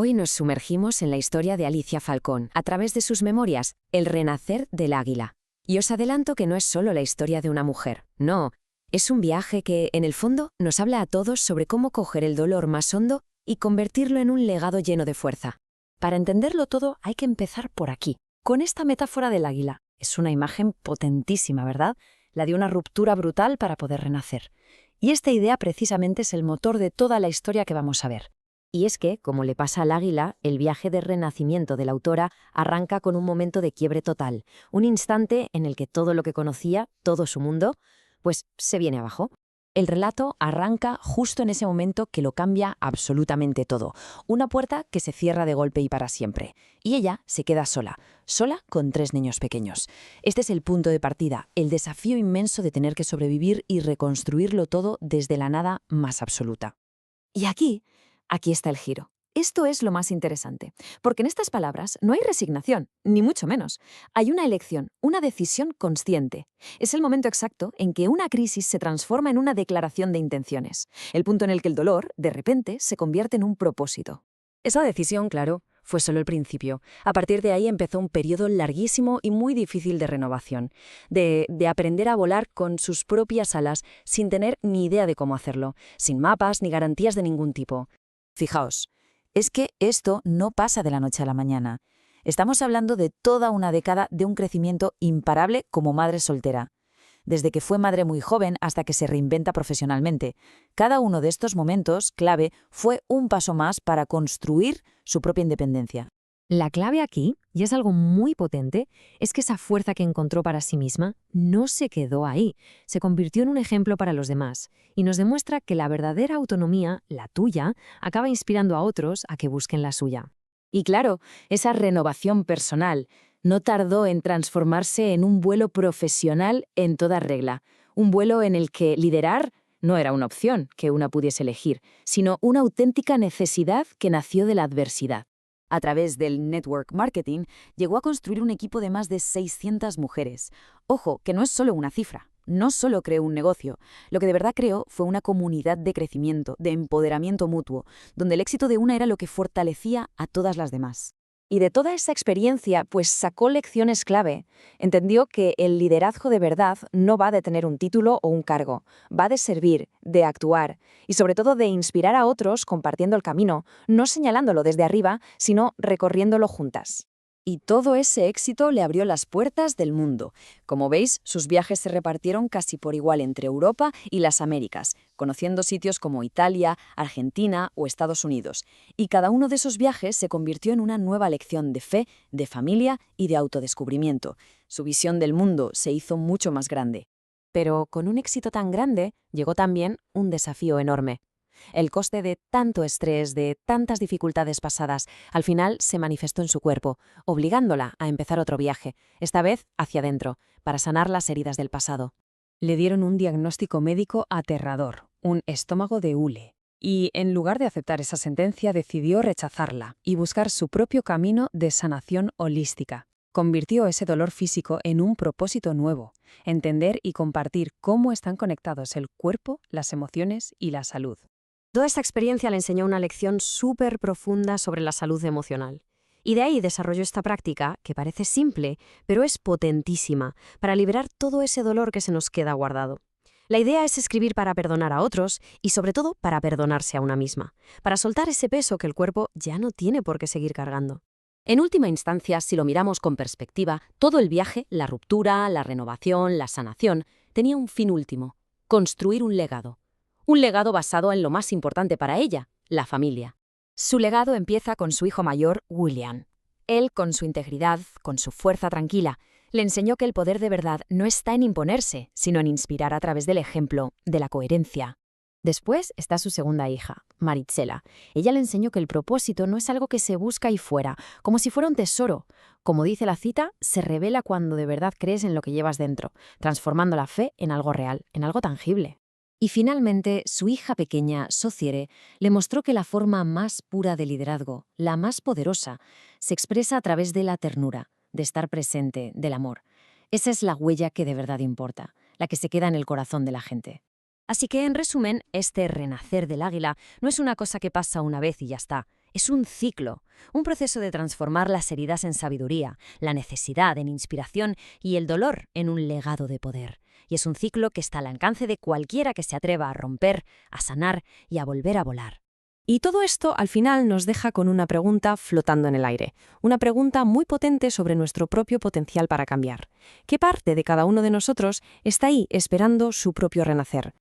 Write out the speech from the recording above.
Hoy nos sumergimos en la historia de Alicia Falcón, a través de sus memorias, El renacer del águila. Y os adelanto que no es solo la historia de una mujer, no, es un viaje que, en el fondo, nos habla a todos sobre cómo coger el dolor más hondo y convertirlo en un legado lleno de fuerza. Para entenderlo todo hay que empezar por aquí, con esta metáfora del águila. Es una imagen potentísima, ¿verdad? La de una ruptura brutal para poder renacer. Y esta idea precisamente es el motor de toda la historia que vamos a ver. Y es que, como le pasa al águila, el viaje de renacimiento de la autora arranca con un momento de quiebre total, un instante en el que todo lo que conocía, todo su mundo, pues se viene abajo. El relato arranca justo en ese momento que lo cambia absolutamente todo. Una puerta que se cierra de golpe y para siempre. Y ella se queda sola, sola con 3 niños pequeños. Este es el punto de partida, el desafío inmenso de tener que sobrevivir y reconstruirlo todo desde la nada más absoluta. Y aquí está el giro. Esto es lo más interesante, porque en estas palabras no hay resignación, ni mucho menos. Hay una elección, una decisión consciente. Es el momento exacto en que una crisis se transforma en una declaración de intenciones. El punto en el que el dolor, de repente, se convierte en un propósito. Esa decisión, claro, fue solo el principio. A partir de ahí empezó un periodo larguísimo y muy difícil de renovación, de aprender a volar con sus propias alas sin tener ni idea de cómo hacerlo, sin mapas ni garantías de ningún tipo. Fijaos, es que esto no pasa de la noche a la mañana. Estamos hablando de toda una década de un crecimiento imparable como madre soltera. Desde que fue madre muy joven hasta que se reinventa profesionalmente. Cada uno de estos momentos clave fue un paso más para construir su propia independencia. La clave aquí, y es algo muy potente, es que esa fuerza que encontró para sí misma no se quedó ahí, se convirtió en un ejemplo para los demás y nos demuestra que la verdadera autonomía, la tuya, acaba inspirando a otros a que busquen la suya. Y claro, esa renovación personal no tardó en transformarse en un vuelo profesional en toda regla, un vuelo en el que liderar no era una opción que una pudiese elegir, sino una auténtica necesidad que nació de la adversidad. A través del network marketing, llegó a construir un equipo de más de 600 mujeres. Ojo, que no es solo una cifra, no solo creó un negocio. Lo que de verdad creó fue una comunidad de crecimiento, de empoderamiento mutuo, donde el éxito de una era lo que fortalecía a todas las demás. Y de toda esa experiencia, pues sacó lecciones clave. Entendió que el liderazgo de verdad no va de tener un título o un cargo, va de servir, de actuar y sobre todo de inspirar a otros compartiendo el camino, no señalándolo desde arriba, sino recorriéndolo juntas. Y todo ese éxito le abrió las puertas del mundo. Como veis, sus viajes se repartieron casi por igual entre Europa y las Américas, conociendo sitios como Italia, Argentina o Estados Unidos. Y cada uno de esos viajes se convirtió en una nueva lección de fe, de familia y de autodescubrimiento. Su visión del mundo se hizo mucho más grande. Pero con un éxito tan grande llegó también un desafío enorme. El coste de tanto estrés, de tantas dificultades pasadas, al final se manifestó en su cuerpo, obligándola a empezar otro viaje, esta vez hacia adentro, para sanar las heridas del pasado. Le dieron un diagnóstico médico aterrador, un estómago de hule. Y en lugar de aceptar esa sentencia, decidió rechazarla y buscar su propio camino de sanación holística. Convirtió ese dolor físico en un propósito nuevo, entender y compartir cómo están conectados el cuerpo, las emociones y la salud. Toda esta experiencia le enseñó una lección súper profunda sobre la salud emocional. Y de ahí desarrolló esta práctica, que parece simple, pero es potentísima, para liberar todo ese dolor que se nos queda guardado. La idea es escribir para perdonar a otros y sobre todo para perdonarse a una misma, para soltar ese peso que el cuerpo ya no tiene por qué seguir cargando. En última instancia, si lo miramos con perspectiva, todo el viaje, la ruptura, la renovación, la sanación, tenía un fin último: construir un legado. Un legado basado en lo más importante para ella, la familia. Su legado empieza con su hijo mayor, William. Él, con su integridad, con su fuerza tranquila, le enseñó que el poder de verdad no está en imponerse, sino en inspirar a través del ejemplo, de la coherencia. Después está su segunda hija, Maritxela. Ella le enseñó que el propósito no es algo que se busca ahí fuera, como si fuera un tesoro. Como dice la cita, se revela cuando de verdad crees en lo que llevas dentro, transformando la fe en algo real, en algo tangible. Y finalmente, su hija pequeña, Sociere, le mostró que la forma más pura de liderazgo, la más poderosa, se expresa a través de la ternura, de estar presente, del amor. Esa es la huella que de verdad importa, la que se queda en el corazón de la gente. Así que, en resumen, este renacer del águila no es una cosa que pasa una vez y ya está. Es un ciclo, un proceso de transformar las heridas en sabiduría, la necesidad en inspiración y el dolor en un legado de poder. Y es un ciclo que está al alcance de cualquiera que se atreva a romper, a sanar y a volver a volar. Y todo esto al final nos deja con una pregunta flotando en el aire, una pregunta muy potente sobre nuestro propio potencial para cambiar. ¿Qué parte de cada uno de nosotros está ahí esperando su propio renacer?